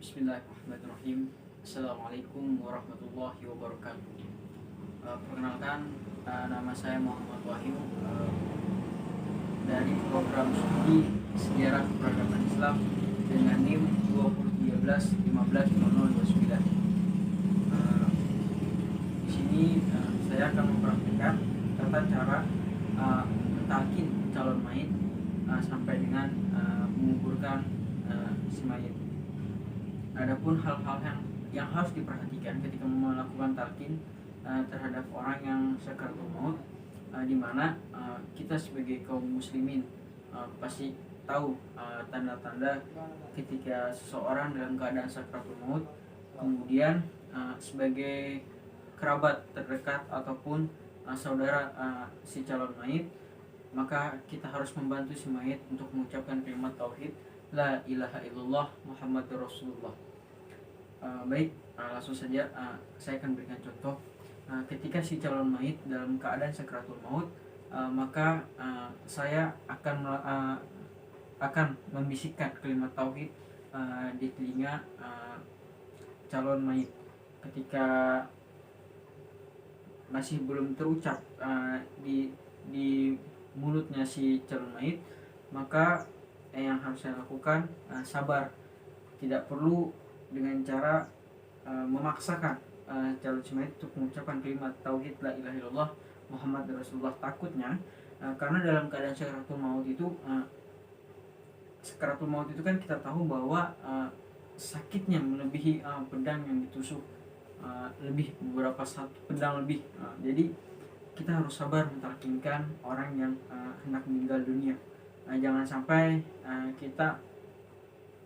Bismillahirrahmanirrahim. Assalamualaikum warahmatullahi wabarakatuh. Perkenalkan, nama saya Muhammad Wahyu, dari program studi Sejarah Peradaban Islam dengan NIM 2013 150029. Di sini saya akan mempraktikkan tata cara mentalkin calon mayit sampai dengan menguburkan si mayit. Adapun hal-hal yang harus diperhatikan ketika melakukan talqin terhadap orang yang sakaratul maut, di mana kita sebagai kaum muslimin pasti tahu tanda-tanda ketika seseorang dalam keadaan sakaratul maut, kemudian sebagai kerabat terdekat ataupun saudara si calon mayit, maka kita harus membantu si mayit untuk mengucapkan kalimat tauhid la ilaha illallah Muhammadur Rasulullah. Baik, langsung saja saya akan berikan contoh. Ketika si calon mayit dalam keadaan sakaratul maut, maka saya akan membisikkan kalimat tauhid di telinga calon mayit. Ketika masih belum terucap di mulutnya si calon mayit, maka yang harus saya lakukan sabar, tidak perlu dengan cara memaksakan calon mayit untuk mengucapkan kalimat tauhid la ilaha illallah Muhammad Rasulullah. Takutnya karena dalam keadaan sakaratul maut itu kan kita tahu bahwa sakitnya melebihi pedang yang ditusuk, lebih beberapa satu pedang lebih. Jadi kita harus sabar mentalkinkan orang yang hendak meninggal dunia. Jangan sampai kita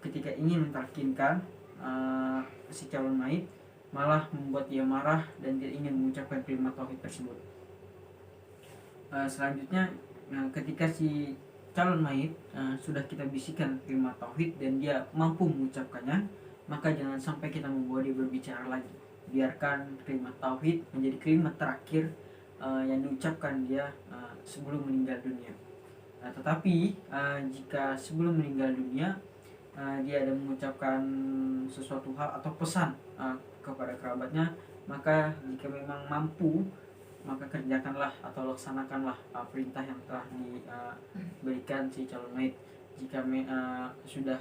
ketika ingin mentalkinkan si calon mayit malah membuat dia marah dan tidak ingin mengucapkan kalimat tauhid tersebut. Selanjutnya, ketika si calon mayit sudah kita bisikan kalimat tauhid dan dia mampu mengucapkannya, maka jangan sampai kita membawa dia berbicara lagi. Biarkan kalimat tauhid menjadi kalimat terakhir yang diucapkan dia sebelum meninggal dunia. Tetapi jika sebelum meninggal dunia dia ada mengucapkan sesuatu hal atau pesan kepada kerabatnya, maka jika memang mampu, maka kerjakanlah atau laksanakanlah perintah yang telah diberikan si calon mayit. Jika sudah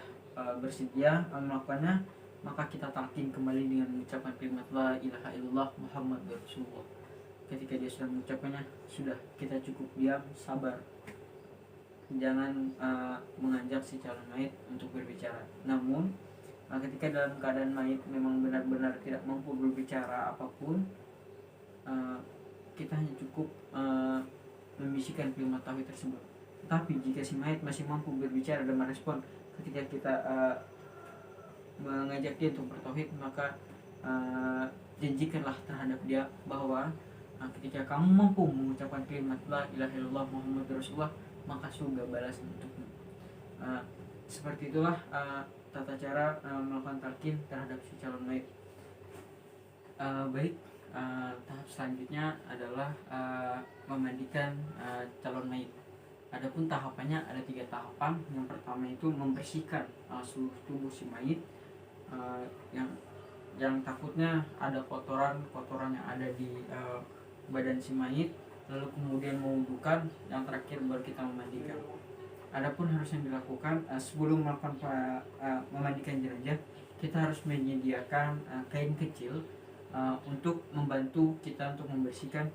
bersedia melakukannya, maka kita talqin kembali dengan mengucapkan kalimat la ilaha illallah Muhammad Rasulullah. Ketika dia sudah mengucapkannya, sudah, kita cukup diam, sabar. Jangan mengajak si calon mayit untuk berbicara. Namun ketika dalam keadaan mayit memang benar-benar tidak mampu berbicara apapun, kita hanya cukup membisikkan kalimat tauhid tersebut. Tapi jika si mayit masih mampu berbicara dan merespon ketika kita mengajak dia untuk bertauhid, maka janjikanlah terhadap dia bahwa ketika kamu mampu mengucapkan kalimat la ilaha illallah Muhammadur Rasulullah, maka surga balasan untukmu. Seperti itulah tata cara melakukan talqin terhadap si calon mayit. Baik, tahap selanjutnya adalah memandikan calon mayit. Adapun tahapannya ada 3 tahapan. Yang pertama itu membersihkan seluruh tubuh si mayit yang takutnya ada kotoran yang ada di badan si mayit, lalu kemudian mewudukan, yang terakhir baru kita memandikan. Adapun harus yang dilakukan sebelum melakukan memandikan jenazah, kita harus menyediakan kain kecil untuk membantu kita untuk membersihkan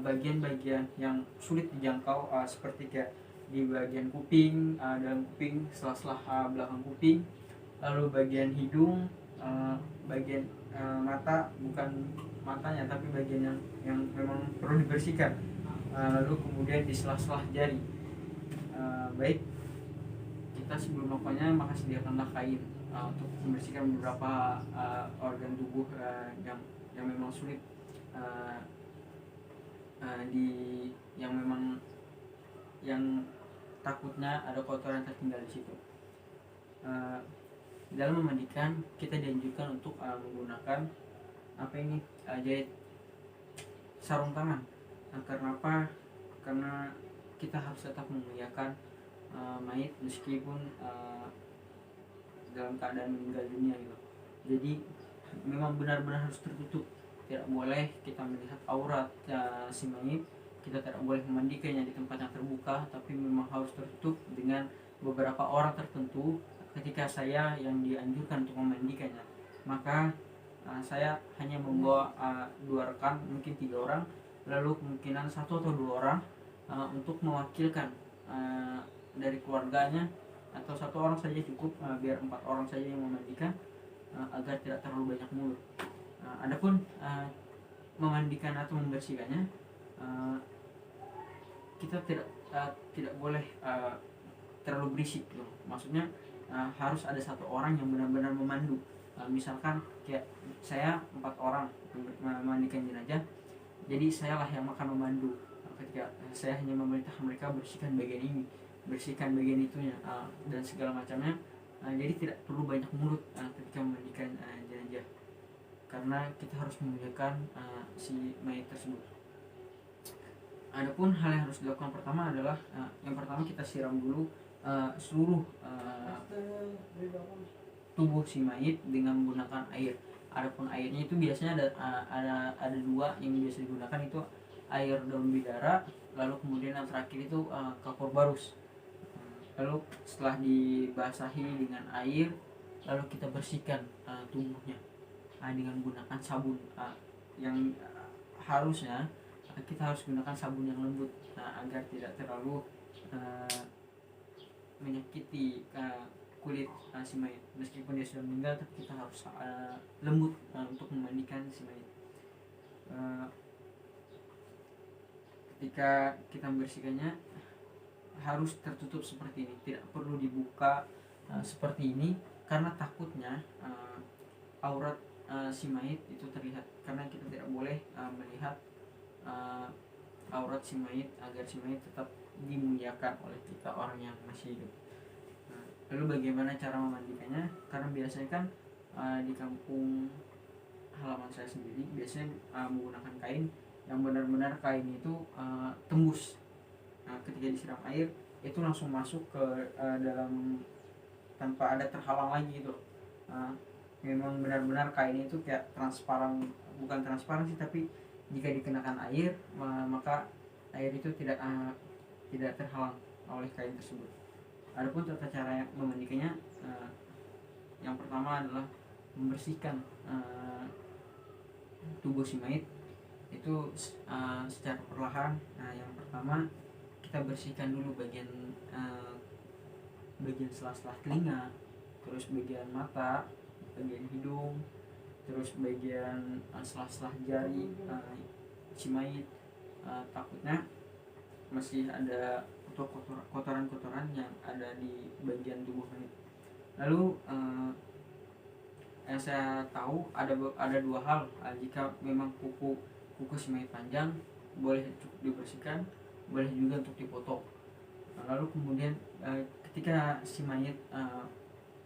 bagian-bagian yang sulit dijangkau, seperti kayak di bagian kuping, dalam kuping, sela-sela belakang kuping, lalu bagian hidung, bagian mata, bukan matanya tapi bagian yang memang perlu dibersihkan, lalu kemudian di sela-sela jari. Baik, kita sebelum melakukannya maka sediakanlah kain untuk membersihkan beberapa organ tubuh yang memang sulit yang takutnya ada kotoran tertinggal di situ. Dalam memandikan kita dianjurkan untuk menggunakan jahit sarung tangan. Karena apa? Karena kita harus tetap memuliakan mayit meskipun dalam keadaan meninggal dunia gitu. Jadi memang benar-benar harus tertutup, tidak boleh kita melihat aurat si mayit. Kita tidak boleh memandikannya di tempat yang terbuka, tapi memang harus tertutup dengan beberapa orang tertentu. Ketika saya yang dianjurkan untuk memandikannya, maka saya hanya membawa 2 rekan, mungkin 3 orang, lalu kemungkinan 1 atau 2 orang untuk mewakilkan dari keluarganya, atau 1 orang saja cukup, biar 4 orang saja yang memandikan, agar tidak terlalu banyak mulut. Adapun memandikan atau membersihkannya, kita tidak boleh terlalu berisik gitu. Maksudnya harus ada 1 orang yang benar-benar memandu. Misalkan kayak saya 4 orang memandikan jenazah, jadi saya lah yang akan memandu. Ketika saya hanya memerintahkan mereka bersihkan bagian ini, bersihkan bagian itunya, dan segala macamnya. Jadi tidak perlu banyak mulut ketika memandikan jenazah, karena kita harus memuliakan si mayat tersebut. Adapun hal yang harus dilakukan pertama adalah yang pertama kita siram dulu seluruh tubuh si mayit dengan menggunakan air. Adapun airnya itu biasanya ada 2 yang biasa digunakan, itu air daun bidara, lalu kemudian yang terakhir itu kapur barus. Lalu setelah dibasahi dengan air, lalu kita bersihkan tubuhnya dengan menggunakan sabun, yang harusnya kita harus gunakan sabun yang lembut agar tidak terlalu menyakiti kulit si mayat. Meskipun dia sudah meninggal, tapi kita harus lembut untuk memandikan si mayat. Ketika kita membersihkannya harus tertutup seperti ini, tidak perlu dibuka seperti ini, karena takutnya aurat si mayit itu terlihat, karena kita tidak boleh melihat aurat si mayit, agar si mayit tetap dimuliakan oleh kita orang yang masih hidup. Lalu bagaimana cara memandikannya? Karena biasanya kan di kampung halaman saya sendiri biasanya menggunakan kain yang benar-benar kain itu tembus. Ketika disiram air itu langsung masuk ke dalam tanpa ada terhalang lagi gitu. Memang benar-benar kain itu kayak transparan, bukan transparan sih, tapi jika dikenakan air maka air itu tidak terhalang oleh kain tersebut. Adapun tata cara memandikannya, yang pertama adalah membersihkan tubuh si mayit itu secara perlahan. Yang pertama kita bersihkan dulu bagian sela-sela telinga, terus bagian mata, bagian hidung, terus bagian sela-sela jari si mayit. Takutnya masih ada kotoran-kotoran yang ada di bagian tubuh mayit. Lalu yang saya tahu ada 2 hal. Jika memang kuku si mayit panjang, boleh cukup dibersihkan, boleh juga untuk dipotong. Lalu kemudian ketika si mayit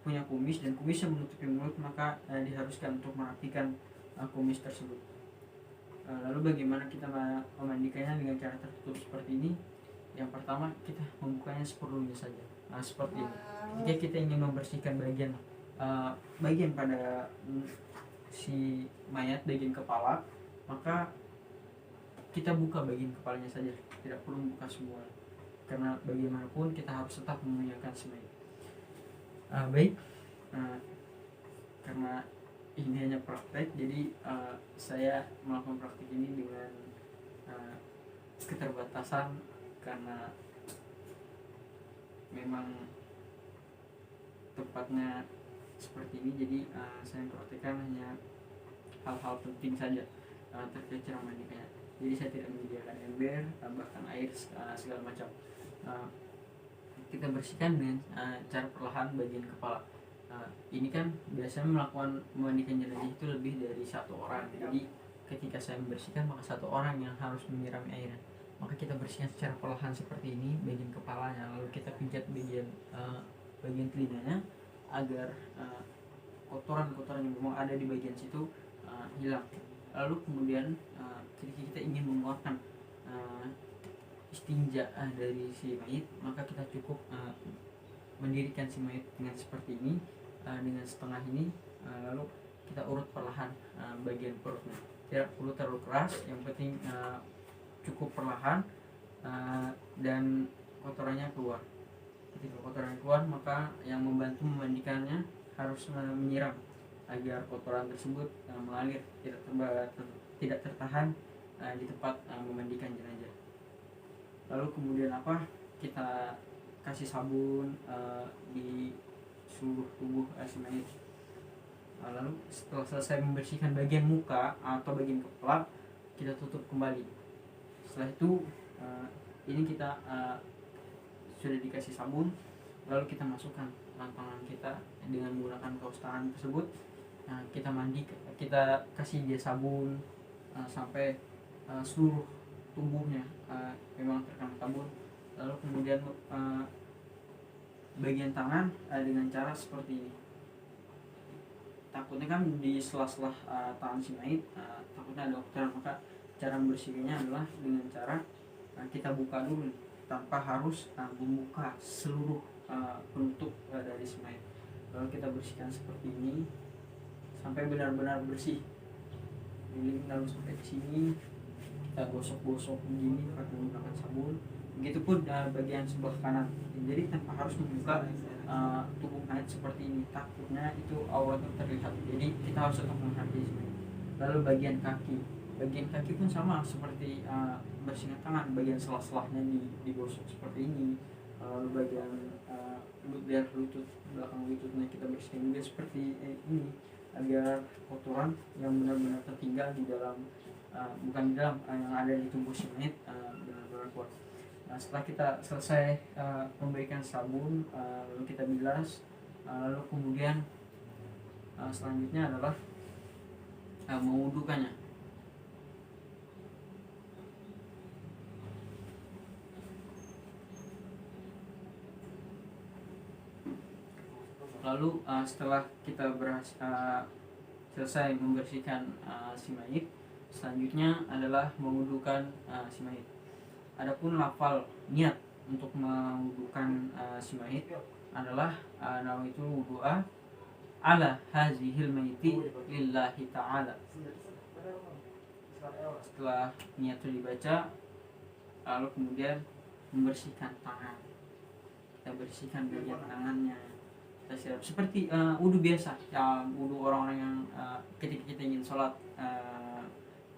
punya kumis dan kumisnya menutupi mulut, maka diharuskan untuk merapikan kumis tersebut. Lalu bagaimana kita memandikannya dengan cara tertutup seperti ini? Yang pertama kita membukanya seperlunya saja, seperti ini. Jika kita ingin membersihkan bagian pada si mayat, bagian kepala, maka kita buka bagian kepalanya saja, tidak perlu membuka semua, karena bagaimanapun kita harus tetap memuliakan si mayat. Baik, karena ini hanya praktek, jadi saya melakukan praktek ini dengan keterbatasan, karena memang tempatnya seperti ini. Jadi saya praktekkan hanya hal-hal penting saja terkait cara memandikannya. Jadi saya tidak menyediakan ember, bahkan air segala macam. Kita bersihkan dengan cara perlahan bagian kepala. Ini kan biasanya melakukan memandikan jenazah itu lebih dari 1 orang. Jadi ketika saya membersihkan, maka 1 orang yang harus menyiram airnya. Maka kita bersihkan secara perlahan seperti ini bagian kepalanya, lalu kita pijat bagian telinganya agar kotoran-kotoran yang memang ada di bagian situ hilang. Lalu kemudian ketika kita ingin mengeluarkan istinja dari si mayit, maka kita cukup mendirikan si mayit dengan seperti ini, dengan setengah ini, lalu kita urut perlahan bagian perutnya, tidak perlu terlalu keras, yang penting cukup perlahan dan kotorannya keluar. Ketika kotoran keluar, maka yang membantu memandikannya harus menyiram agar kotoran tersebut mengalir, tidak tertahan di tempat memandikan jenazah. Lalu kemudian kita kasih sabun di seluruh tubuh si mayit. Lalu setelah selesai membersihkan bagian muka atau bagian kepala, kita tutup kembali. Setelah itu ini kita sudah dikasih sabun, lalu kita masukkan tangan kita dengan menggunakan kaos tangan tersebut. Kita mandi, kita kasih dia sabun sampai seluruh tubuhnya memang terkena sabun. Lalu kemudian bagian tangan dengan cara seperti ini. Takutnya kan di sela-sela tangan si mayit takutnya ada kotoran, maka cara membersihkannya adalah dengan cara kita buka dulu tanpa harus membuka seluruh penutup dari si mayit. Lalu kita bersihkan seperti ini sampai benar-benar bersih. Lalu sampai ke sini kita gosok-gosok begini pakai menggunakan sabun. Begitupun bagian sebelah kanan. Jadi tanpa harus membuka tubuh mayat seperti ini, takutnya itu auratnya terlihat. Jadi kita harus tetap menghati. Lalu bagian kaki pun sama seperti bersihkan tangan, bagian selah-selahnya digosok seperti ini. Lalu bagian lutut, belakang lututnya kita bersihkan juga seperti ini, agar kotoran yang benar-benar tertinggal di dalam bukan di dalam yang ada di tubuh si mayat benar-benar kuat. Setelah kita selesai memberikan sabun, lalu kita bilas, lalu kemudian selanjutnya adalah mewudukannya. Lalu setelah kita selesai membersihkan si mayit, selanjutnya adalah mewudukan si mayit. Adapun lafal niat untuk mewudukan si mayit adalah nawaitul wudu'a ala hazihil mayyiti lillahi ta'ala. Setelah niat itu dibaca, lalu kemudian membersihkan tangan. Kita bersihkan bagian tangannya, kita siram seperti wudu biasa, wudu orang-orang yang ketika kita ingin sholat,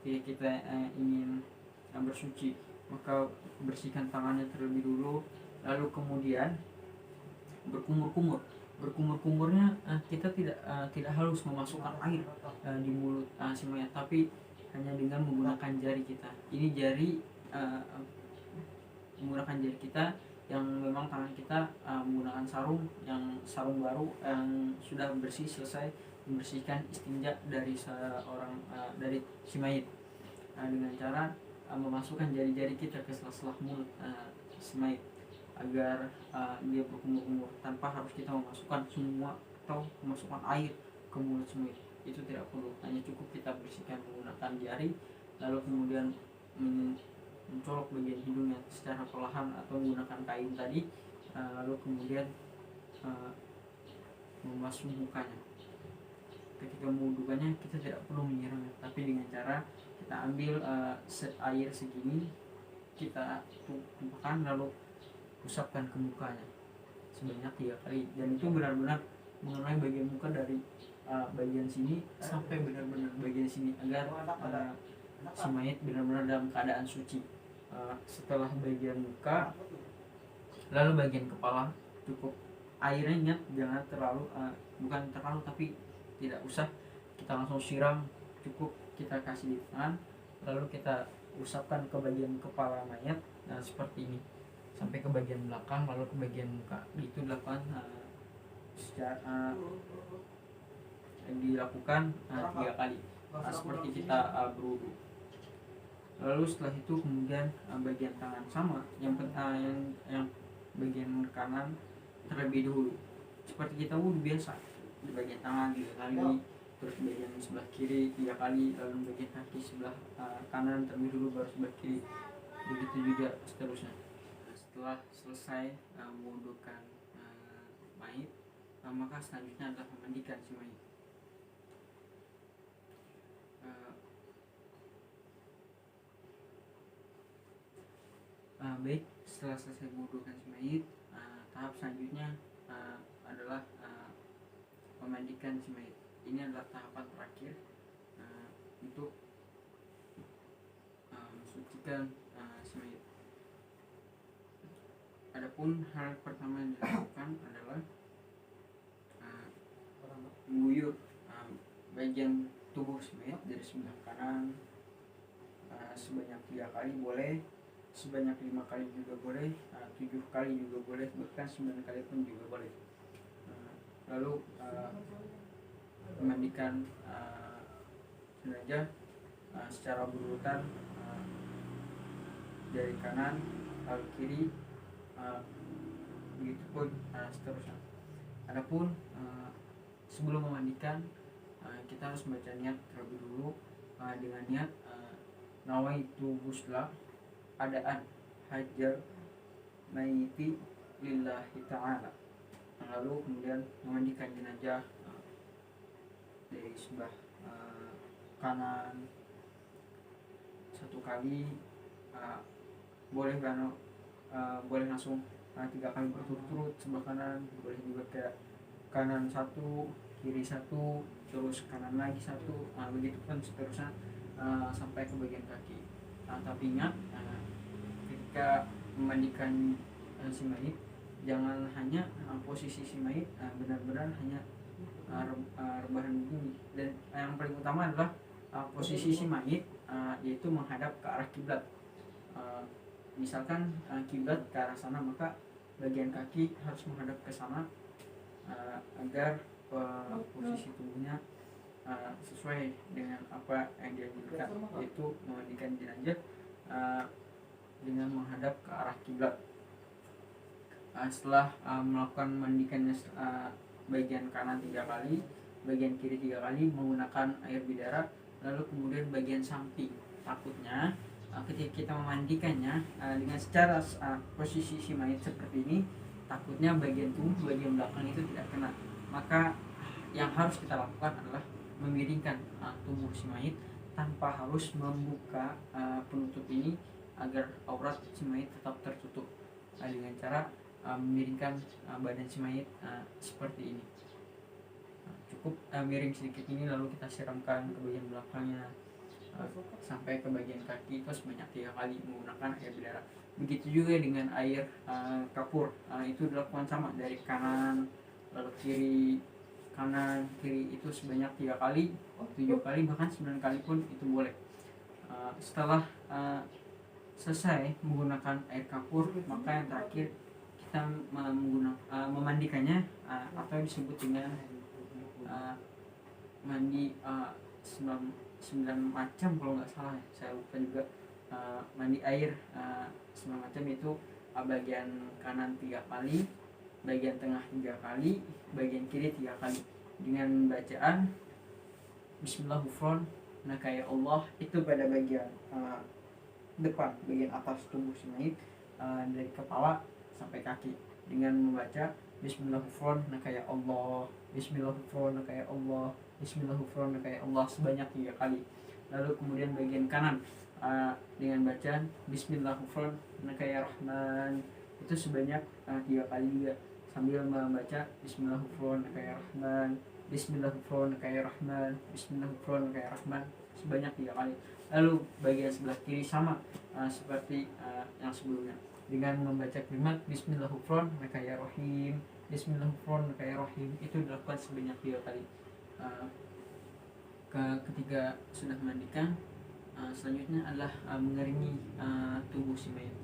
ketika kita ingin bersuci, maka bersihkan tangannya terlebih dulu. Lalu kemudian berkumur-kumurnya kita tidak harus memasukkan air di mulut si mayat, tapi hanya dengan menggunakan jari kita. Ini jari menggunakan jari kita yang memang tangan kita menggunakan sarung baru yang sudah bersih, selesai membersihkan istinja dari dari si mayit dengan cara memasukkan jari-jari kita ke sela-sela mulut si mayit agar dia berkumur-kumur, tanpa harus kita memasukkan semua atau memasukkan air ke mulut si mayit. Itu tidak perlu, hanya cukup kita bersihkan menggunakan jari, lalu kemudian mencolok bagian hidungnya secara perlahan atau menggunakan kain tadi, lalu kemudian membasuh mukanya. Ketika mewudukannya kita tidak perlu menyiramnya, tapi dengan cara kita ambil air segini, kita tumpahkan lalu usapkan ke mukanya sebanyak 3 kali, dan itu benar-benar mengenai bagian muka dari bagian sini sampai benar-benar bagian sini, agar si mayat benar-benar dalam keadaan suci. Setelah bagian muka, lalu bagian kepala, cukup airnya ingat jangan terlalu bukan terlalu tapi tidak usah kita langsung siram, cukup kita kasih di tangan, lalu kita usapkan ke bagian kepala mayat seperti ini sampai ke bagian belakang, lalu ke bagian muka. Itu dilakukan 3 kali seperti kita berwudu. Lalu setelah itu kemudian bagian tangan sama, yang bagian kanan terlebih dahulu seperti kita wudu biasa, di bagian tangan 3 kali, terus bagian sebelah kiri 3 kali, lalu bagian kaki sebelah kanan terlebih dulu, baru sebelah kiri, begitu juga seterusnya. Setelah selesai mewudukan mayit, maka selanjutnya adalah memandikan si mayit. setelah selesai mewudukan si mayit, tahap selanjutnya adalah memandikan si mayit. Ini adalah tahapan terakhir untuk mensucikan si mayit. Adapun hal pertama yang dilakukan adalah mengguyur bagian tubuh si mayit dari sebelah kanan sebanyak 3 kali boleh, sebanyak 5 kali juga boleh, 7 kali juga boleh, bahkan 9 kali pun juga boleh. Lalu memandikan jenazah secara berurutan dari kanan lalu kiri, begitupun seterusnya. Adapun sebelum memandikan kita harus membaca niat terlebih dulu dengan niat nawaitu husla adaan hajar mayyiti lillahi ta'ala. Lalu kemudian memandikan jenazah dari sebelah kanan 1 kali, boleh boleh langsung 3 kali berturut-turut sebelah kanan, boleh juga ke kanan 1, kiri 1, terus kanan lagi 1, begitu pun seterusnya sampai ke bagian kaki. Tapi ingat, ketika memandikan si mayit jangan hanya posisi si mayit benar-benar hanya rebahan begini, dan yang paling utama adalah posisi si mayit yaitu menghadap ke arah kiblat. Misalkan kiblat ke arah sana, maka bagian kaki harus menghadap ke sana agar posisi tubuhnya sesuai dengan apa yang dianjurkan, yaitu memandikan jenazah dengan menghadap ke arah kiblat. Setelah melakukan memandikannya bagian kanan 3 kali, bagian kiri 3 kali menggunakan air bidara, lalu kemudian bagian samping, takutnya ketika kita memandikannya dengan secara posisi si mayat seperti ini, takutnya bagian tubuh bagian belakang itu tidak kena. Maka yang harus kita lakukan adalah memiringkan tubuh si mayit tanpa harus membuka penutup ini agar aurat si mayit tetap tertutup, dengan cara memiringkan badan si mayit seperti ini. Cukup miring sedikit ini, lalu kita siramkan ke bagian belakangnya sampai ke bagian kaki itu sebanyak 3 kali menggunakan air bidara. Begitu juga dengan air kapur, itu dilakukan sama dari kanan lalu kiri, kanan kiri, itu sebanyak 3 kali, 7 kali, bahkan 9 kali pun itu boleh. Setelah selesai menggunakan air kapur, maka yang terakhir kita memandikannya atau disebut dengan mandi 9 macam kalau nggak salah, saya lupa juga. Mandi air 9 macam itu bagian kanan 3 kali, bagian tengah 3 kali, bagian kiri 3 kali dengan bacaan Bismillahirrahmanirrahim ya Allah, itu pada bagian depan, bagian atas tubuh si mayit, dari kepala sampai kaki, dengan membaca Bismillahirrahmanirrahim ya Allah, Bismillahirrahmanirrahim ya Allah, Bismillahirrahmanirrahim ya Allah sebanyak 3 kali. Lalu kemudian bagian kanan dengan bacaan Bismillahirrahmanirrahim ya Rahman, itu sebanyak 3 kali juga, sambil membaca Bismillahirrahmanirrahim ya Rahman, Bismillahirrahmanirrahim ya Rahman, Bismillahirrahmanirrahim ya Rahman sebanyak 3 kali. Lalu bagian sebelah kiri sama seperti yang sebelumnya, dengan membaca kalimat Bismillahirrahmanirrahim ya Rahim, Bismillahirrahmanirrahim ya Rahim, itu dilakukan sebanyak 3 kali. Ketika sudah memandikan, selanjutnya adalah mengeringi tubuh si mayit.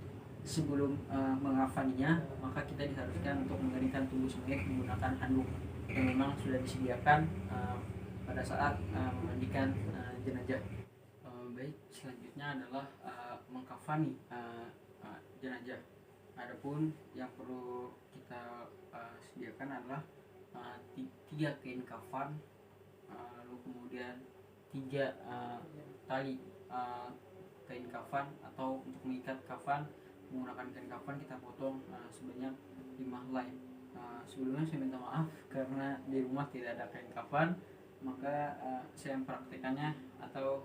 Sebelum mengafaninya, maka kita diharuskan untuk mengeringkan tubuh si mayit menggunakan handuk yang memang sudah disediakan pada saat memandikan jenazah. Baik, selanjutnya adalah mengkafani jenazah. Adapun yang perlu kita sediakan adalah 3 kain kafan, lalu kemudian 3 tali kain kafan, atau untuk mengikat kafan menggunakan kain kafan kita potong sebanyak 5 helai. Sebelumnya saya minta maaf karena di rumah tidak ada kain kafan, maka saya mempraktikannya atau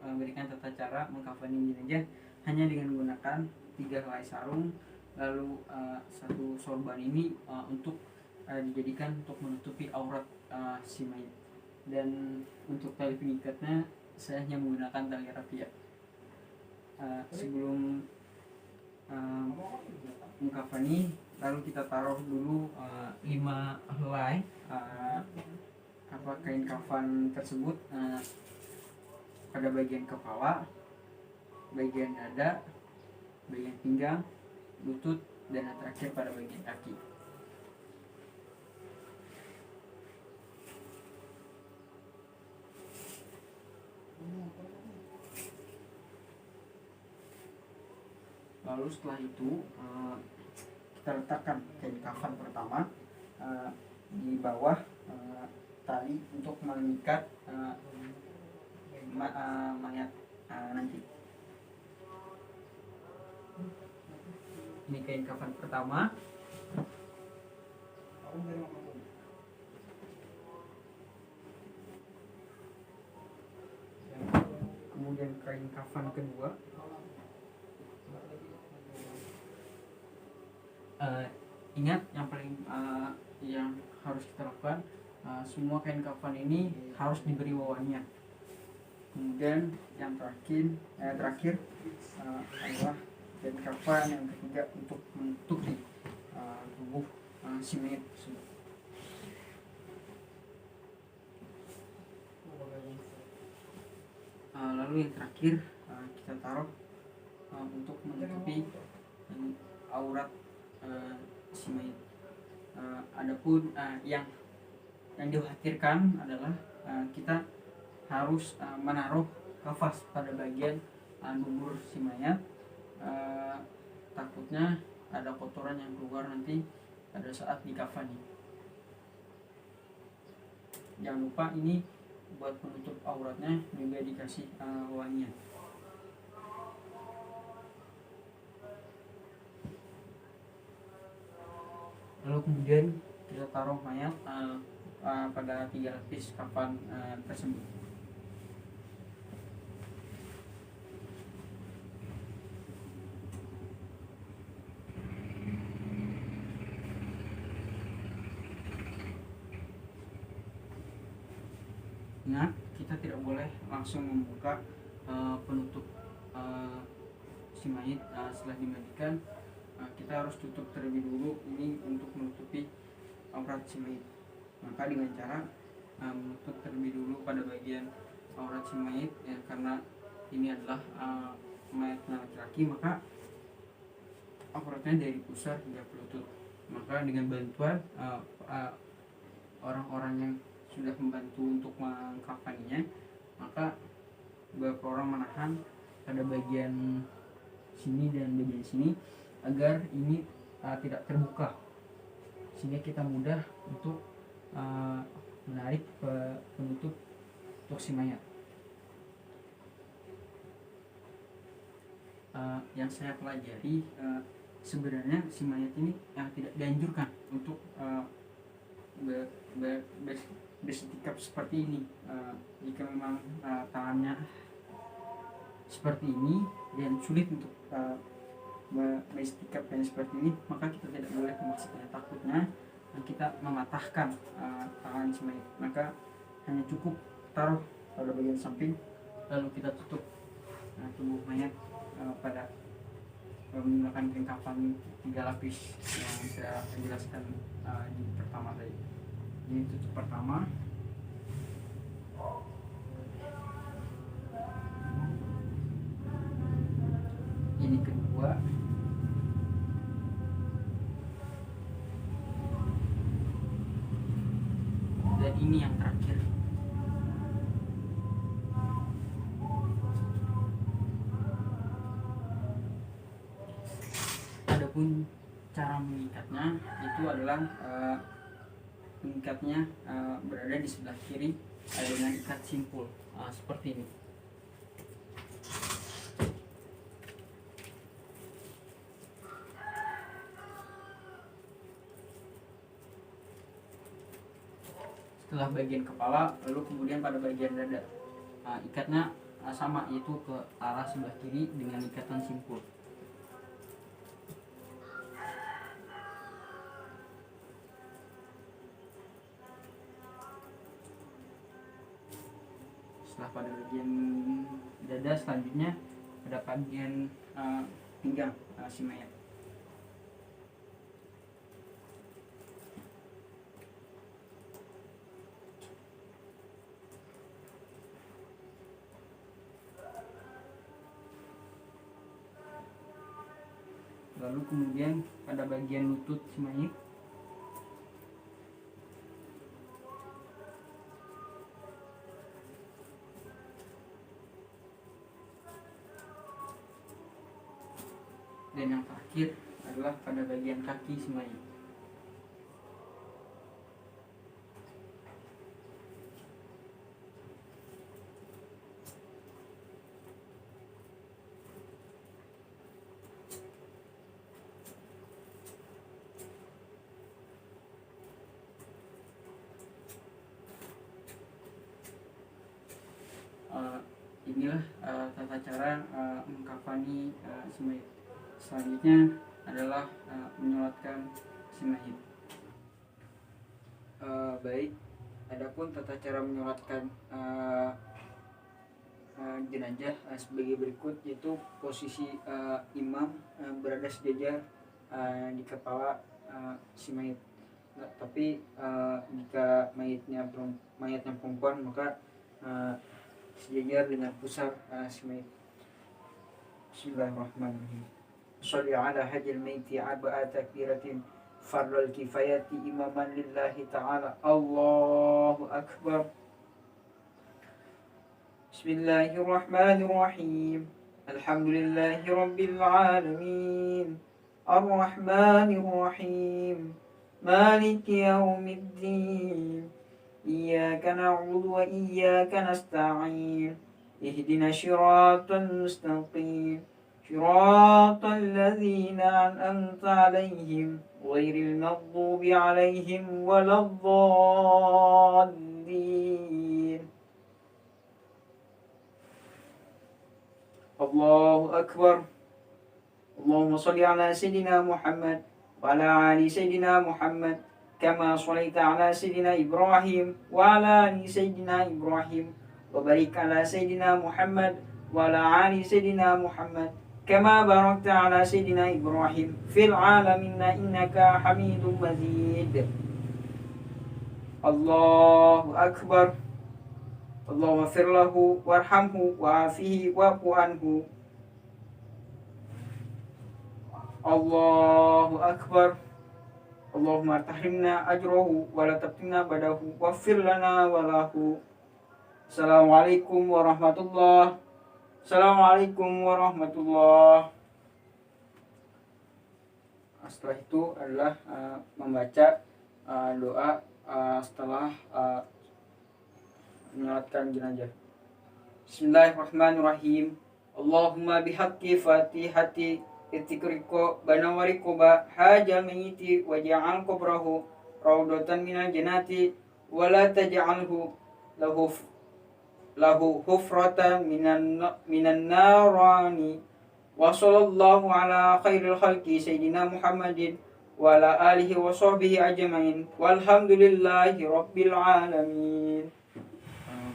memberikan tata cara mengkafani jenazah hanya dengan menggunakan 3 helai sarung, Lalu satu sorban ini untuk dijadikan untuk menutupi aurat si mayat. Dan untuk tali pengikatnya saya hanya menggunakan tali rafia. Sebelum mengkafani, lalu kita taruh dulu 5 helai kain kafan tersebut pada bagian kepala, bagian dada, bagian pinggang, lutut, dan yang terakhir pada bagian kaki. Lalu setelah itu kita letakkan kain kafan pertama di bawah tali untuk mengikat mayat nanti. Ini kain kafan pertama. Kemudian kain kafan kedua. Ingat yang paling yang harus kita lakukan, semua kain kafan ini harus diberi wawannya. Kemudian yang terakhir adalah kain kafan yang ketiga untuk menutupi tubuh si mayat tersebut. Lalu yang terakhir kita taruh untuk menutupi aurat si mayat. Adapun yang dikhawatirkan adalah kita harus menaruh kafas pada bagian dubur si mayat. Takutnya ada kotoran yang keluar nanti pada saat dikafani. Jangan lupa ini buat penutup auratnya juga dikasih wangian. Lalu kemudian kita taruh mayat pada 3 lapis kafan tersebut. Ingat, kita tidak boleh langsung membuka penutup si mayit setelah dimandikan. Kita harus tutup terlebih dulu ini untuk menutupi aurat si mayit. Maka dengan cara menutup terlebih dulu pada bagian aurat si mayit ya, karena ini adalah mayat laki-laki, maka auratnya dari pusar hingga lutut. Maka dengan bantuan orang-orang yang sudah membantu untuk mengkafaninya, maka beberapa orang menahan pada bagian sini dan bagian sini agar ini tidak terbuka, sehingga kita mudah untuk menarik penutup untuk si mayat. Yang saya pelajari, sebenarnya si mayat ini yang tidak dianjurkan untuk bersikap seperti ini. Jika memang tangannya seperti ini dan sulit untuk bersikapnya seperti ini, maka kita tidak boleh memaksanya. Takutnya kita mematahkan tangan si mayat. Maka hanya cukup taruh pada bagian samping, lalu kita tutup tubuh mayat pada menggunakan kain kafan 3 lapis yang saya jelaskan di pertama tadi. Ini tutup pertama. Ini kedua. Dan ini yang terakhir. Adapun cara mengikatnya itu adalah mengikatnya berada di sebelah kiri dengan ikat simpul seperti ini. Setelah bagian kepala, lalu kemudian pada bagian dada, ikatnya sama, yaitu ke arah sebelah kiri dengan ikatan simpul. Setelah pada bagian dada, selanjutnya pada bagian pinggang si mayat. Lalu kemudian pada bagian lutut si mayit, dan yang terakhir adalah pada bagian kaki si mayit. Inilah tata cara mengkafani si mayit. Selanjutnya adalah menyolatkan si mayit. Baik, adapun tata cara menyolatkan jenazah sebagai berikut, yaitu posisi imam berada sejajar di kepala si mayit. Tapi jika mayatnya perempuan, maka sejajar dengan pusar si mayit. Bismillahirrahmanirrahim. Sholli ala hajjil maiti arba'a takbiratin fardal kifayati imaman lillahi ta'ala. Allahu akbar. Bismillahirrahmanirrahim. Alhamdulillahi rabbil alamin. Ar-Rahmanirrahim. Maliki yaumiddin. Iyyaka na'budu wa iyyaka nasta'in. Ihdina syiratal mustaqim. Syiratal ladzina an'amta 'alaihim ghairil maghdubi 'alaihim waladdallin. Allahu akbar. Allahumma shalli ala sayyidina Muhammad wa ala ali sayyidina Muhammad kama shallaita ala sayyidina Ibrahim wa ala ali sayyidina Ibrahim wa barik ala sayyidina Muhammad wa ala ali sayyidina Muhammad kama barakta ala sayyidina Ibrahim fil alamin innaka Hamidum Majid. Allahu akbar. Allahumma fir lahu warhamhu wa'afihi wa'fu anhu. Allahu akbar. Allahumma tahrimna ajrahu wa la tabtina badahu waghfir lana wa lahu. Assalamualaikum warahmatullahi. Assalamualaikum warahmatullahi. Setelah itu adalah membaca doa setelah menyolatkan jenazah. Bismillahirrahmanirrahim. Allahumma bihaqqi fatihati itikriko banawarikoba hajal mayiti waja'al kubrahu raudatan minal jannati wala taj'alhu lahu hufratan minan narani. Wa sallallahu ala khairil khalqi sayyidina Muhammadin wa ala alihi wa sahbihi ajmain walhamdulillahi rabbil alamin.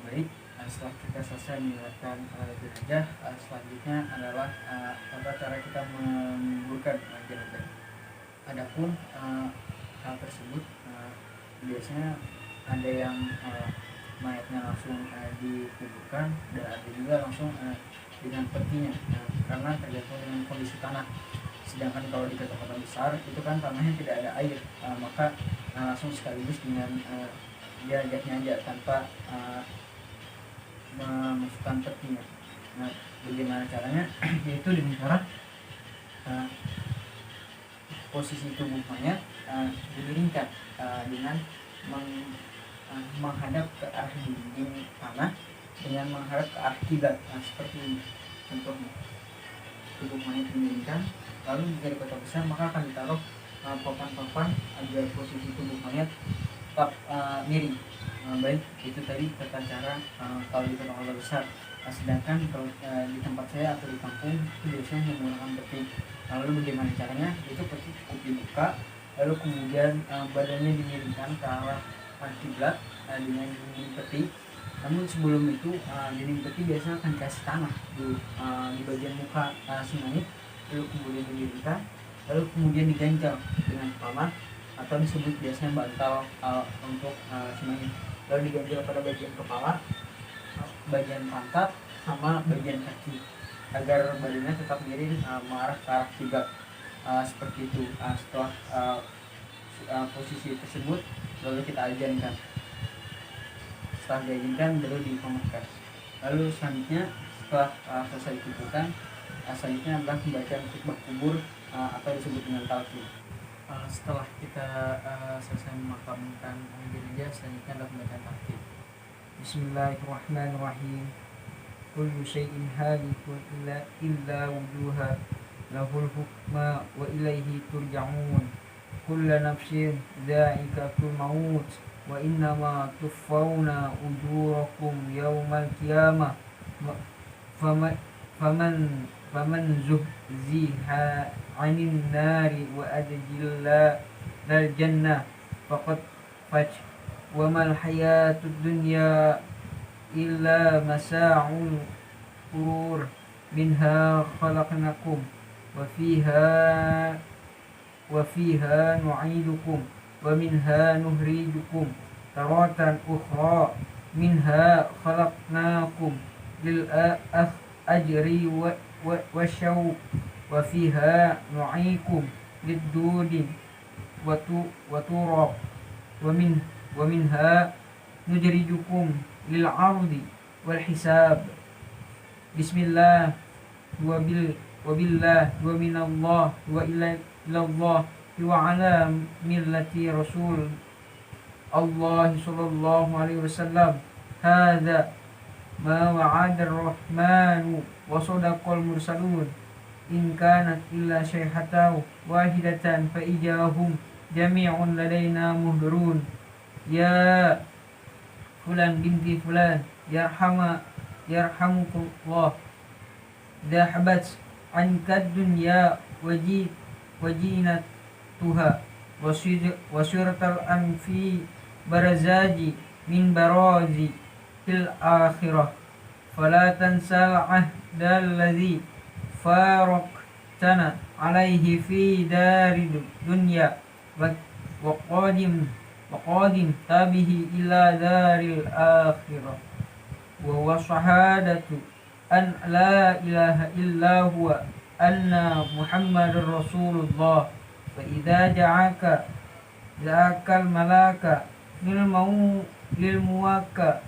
Baik, setelah kita selesai menyolatkan jenazah, selanjutnya adalah tata cara kita menguburkan jenazah. Adapun hal tersebut biasanya ada yang mayatnya langsung dikuburkan dan ada juga langsung dengan petinya, karena tergantung dengan kondisi tanah. Sedangkan kalau di kota-kota besar itu kan tanahnya tidak ada air, maka langsung sekaligus dengan jenazahnya aja tanpa memasukkan petinya. Nah, bagaimana caranya? Yaitu dengan cara posisi tubuh mayat dimiringkan dengan menghadap ke arah dinding tanah dengan menghadap ke arah kiblat. Seperti ini contohnya. Tubuh mayat dimiringkan, lalu jika di kota besar maka akan ditaruh papan-papan agar posisi tubuh mayat tetap miring. Baik, itu tadi tata cara kalau di kota besar. Sedangkan kalau di tempat saya atau di kampung itu biasanya menggunakan peti. Lalu bagaimana caranya? Itu peti cukup dibuka, lalu kemudian badannya dimiringkan ke arah kiblat dengan dinding peti, Namun sebelum itu janin peti biasanya akan dikasih tanah dulu di bagian muka si mayit, lalu kemudian didirikan, lalu kemudian diganjal dengan paman atau disebut biasanya bantal untuk si mayit, lalu diganjal pada bagian kepala, bagian pantat, sama bagian kaki agar badannya tetap miring mengarah ke arah kiblat seperti itu. Setelah posisi tersebut lalu kita ajankan. Setelah diajarkan baru dipamahkan. Lalu selanjutnya setelah selesai dikuburkan, selanjutnya adalah pembacaan khutbah kubur atau disebut dengan talqin. Setelah kita selesai memakamkan jenazah, selanjutnya adalah pembacaan talqin. Bismillahirrahmanirrahim. Kullu syai'in halikun illa wujuha lahul hukma wa ilaihi turja'un. Kullu nafsin dha'iqatul maut wa innama tuffawna ujurakum yawmal qiyamah faman zuhziha 'anil nari wa adkhila al jannah faqad faz wa mal hayatud dunya illa masa'ul ghurur minha khalaqnakum wa fiha nu'idukum wa minha nukhrijukum taratan ukhra minha khalaqnakum lil ajri wa syauq wa fiha nu'ikum lid-dudi wa turab wa minha nujrijukum lil ardi wal hisab. Bismillah wa billah wa minallah wa ilallah wa ala millati rasul Allah sallallahu alaihi wasallam. Hadza ma wa'ada ar-rahmanu wa sadaqal mursalun. In kanat illa syai'atan wahidatan fa ijahum jami'un ladaina muhdurun. Ya fulan binti fulan yarhamukumullah. Dhahabat anka dunya wajinatuha wasyuratal anfi barazaji min barazi fil akhirah fala tansal ahdal ladzi faraqtana alaihi fi darid dunya wa qadim tabihi ila daril akhirah wa huwa shahadatu an la ilaha illa huwa anna muhammadar rasulullah. Fa idza ja'aka zakal malaka lil muwakka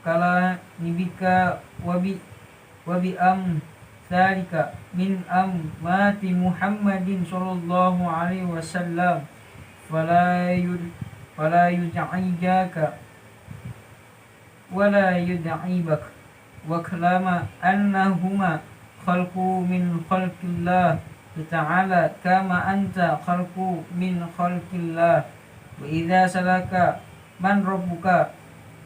kala nibika wabi salika min mati muhammadin sallallahu alaihi wasallam fala yud'ijaka wala yud'ibak wa kalama annahuma khalqu min khalqillah ta'ala kama anta khalqu min khalqillah. Wa idza salaka man rabbuka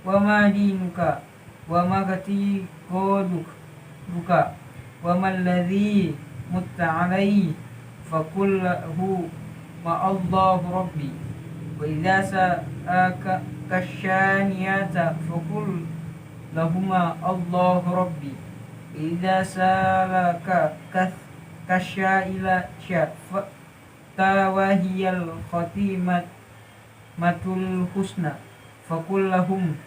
wa ma dinuka wa ma qatiqaduka wa ma alladhi mutta alayhi faqul lahu ma Allahu rabbi. Wa idza sa'aka kasyaniyata faqul lahuma Allahu rabbi. Idza salaka kasyaila tawahiyal khatimatul husna faqul lahum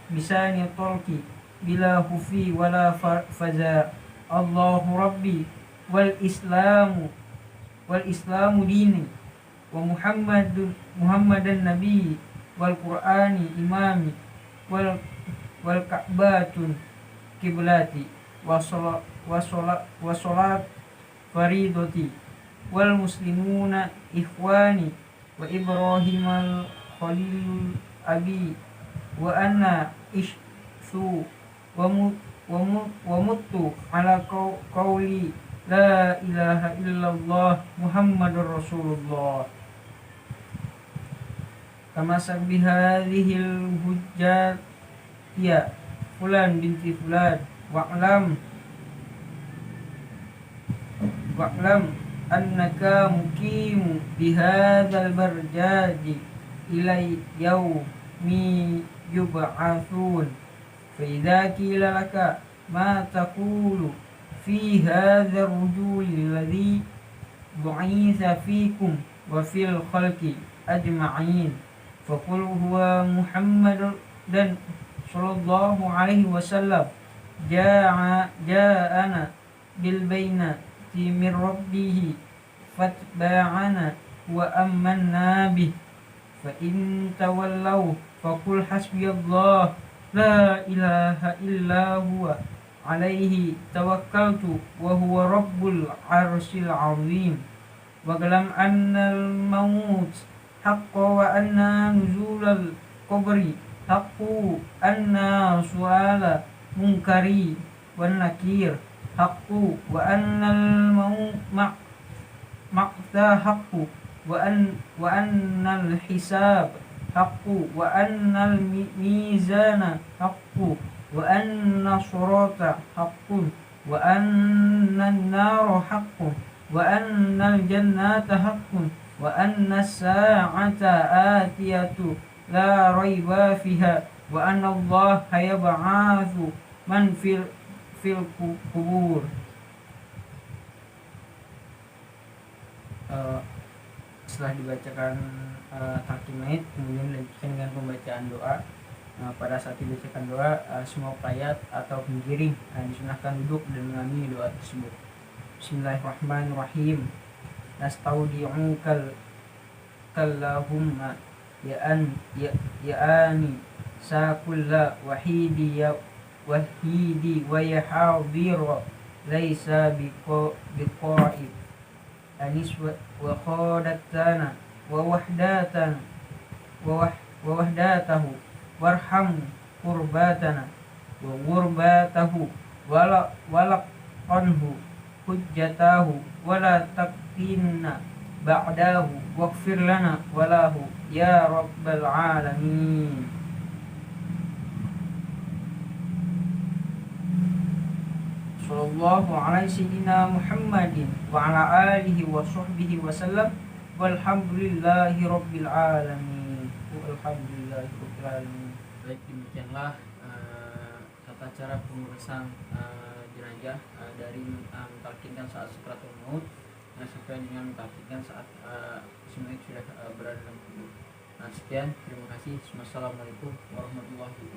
bisani tolki bila hufi wala faza. Allahu rabbi wal islamu dini wa muhammadan nabi wal qur'ani imami wal ka'batun kiblati wa salat faridoti wal muslimuna ikhwani wa ibrahimal khalil abi wa anna ishsu wa mutu ala qawli la ilaha illallah muhammadur rasulullah. Kama sabbi hadhil hujjat ya fulan binti fulan wa'lam annaka muqimu bihadzal barjaji ilai يبعثون فإذا قيل لك ما تقول في هذا الرجل الذي بعث فيكم وفي الخلق أجمعين فقل هو محمد صلى الله عليه وسلم جاءنا بالبينة من ربه فاتبعنا وأمنا به فإن تولوا فقل حسبي الله لا إله إلا هو عليه توكلت وهو رب العرش العظيم واعلم أن الموت حق وأن نزول القبر حق أن سؤال منكر والنكير حق وأن الموت حق وأن الحساب حق وأن الميزان حق وأن الصراط حق وأن النار حق وأن الجنة حق وأن الساعة آتية لا ريب فيها وأن الله يبعث من في القبور. Setelah dibacakan talqin maid, kemudian dilanjutkan dengan pembacaan doa. Pada saat dibacakan doa, semua ayat atau pengiring disunahkan duduk dan mengamini doa tersebut. Bismillahirrahmanirrahim. Nastaudi'ukal kallahumma ya'ani sakulla wahidi wa yahadira laysa biqa'ib anis wa qadatana wa wahdatahu warham kurbatana wa gurbatahu walaqanhu hujjatahu wala taqtinna ba'dahu waghfir lana walahu ya rabbal alamin. Sallallahu alaihi sayyidina Muhammadin wa ala alihi wa sahbihi wa sallam walhamdulillahi rabbil alamin. Alhamdulillahi rabbil alamin. Baik, demikianlah tata cara pengurusan jenazah dari mentalkinkan saat sakaratul maut sampai dengan mentalkinkan saat si mayit sudah berada dalam kubur. Sekian, terima kasih. Wassalamualaikum warahmatullahi wabarakatuh.